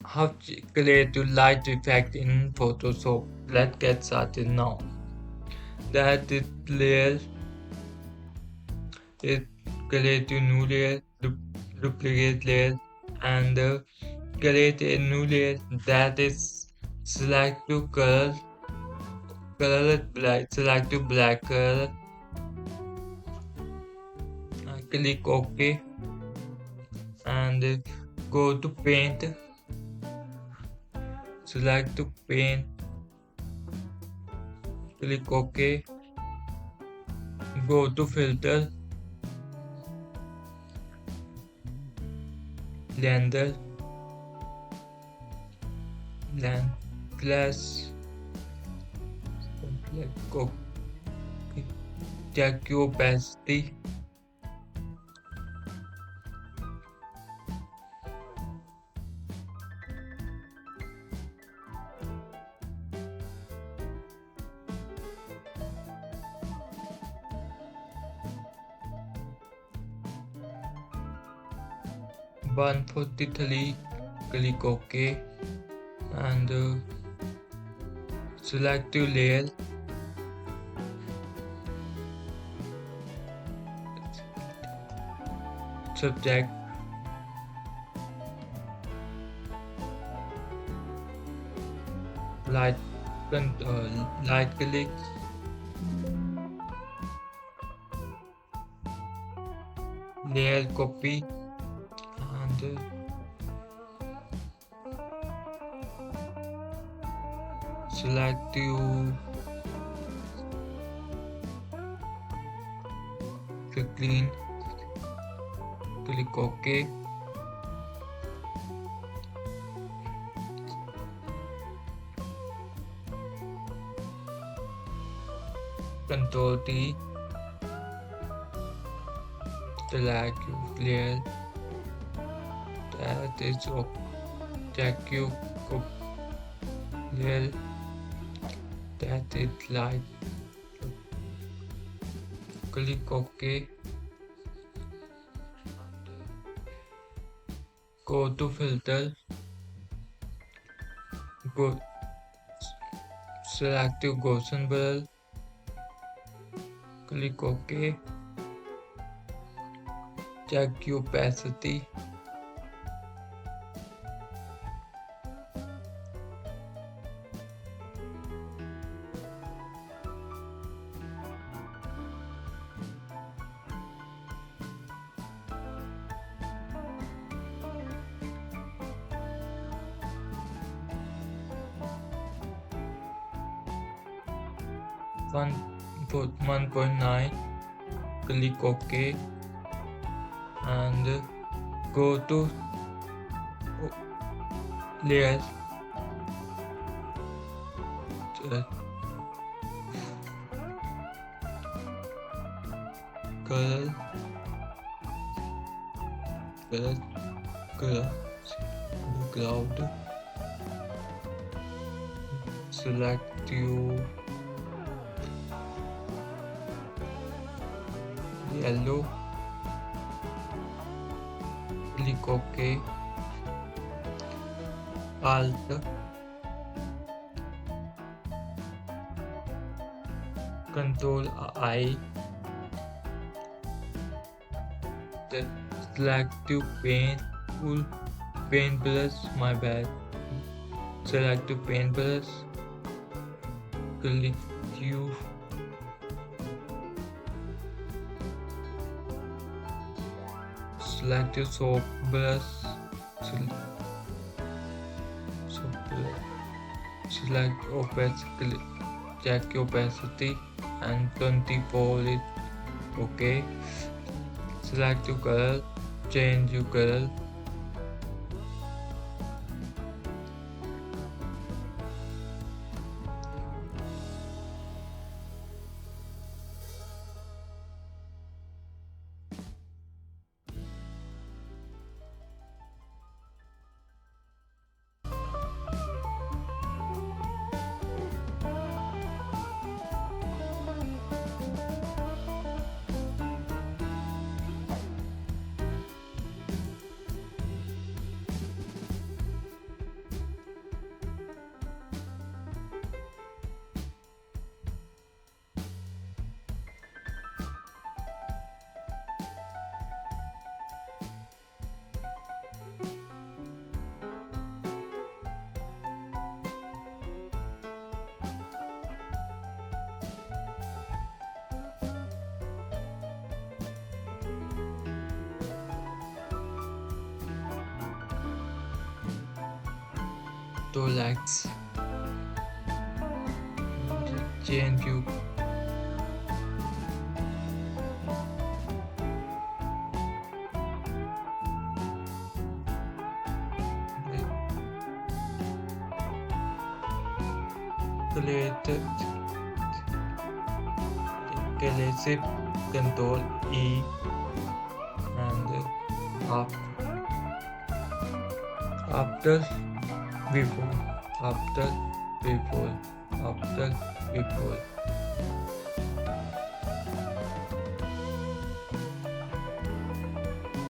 How to create a light effect in Photoshop. Let's get started now. That is layer, it create a new layer, duplicate layer, and create a new layer. That is select to color it black, select to black color, click OK, and go to paint, select to paint, click OK, go to filter, blender, blend plus, click OK, check your opacity, 143, click OK, and select your layer, subject, light, light click, layer copy, and select your clean, click OK, Control T, select your layer, that is check your layer, that is light, click OK, go to filter, go select your Gaussian blur, click OK, check your opacity, 1.9, click OK, and go to layer, color, color, cloud, select your yellow, click OK, Alt, Control I, then select to paint tool, paint brush, my bad, select to paint brush, click Q, select your soap brush, select opacity, check your opacity and 24 it, OK, select your color, change your color, Control X, chain view, calculated, calculated, Control E, and after before, after before, after before.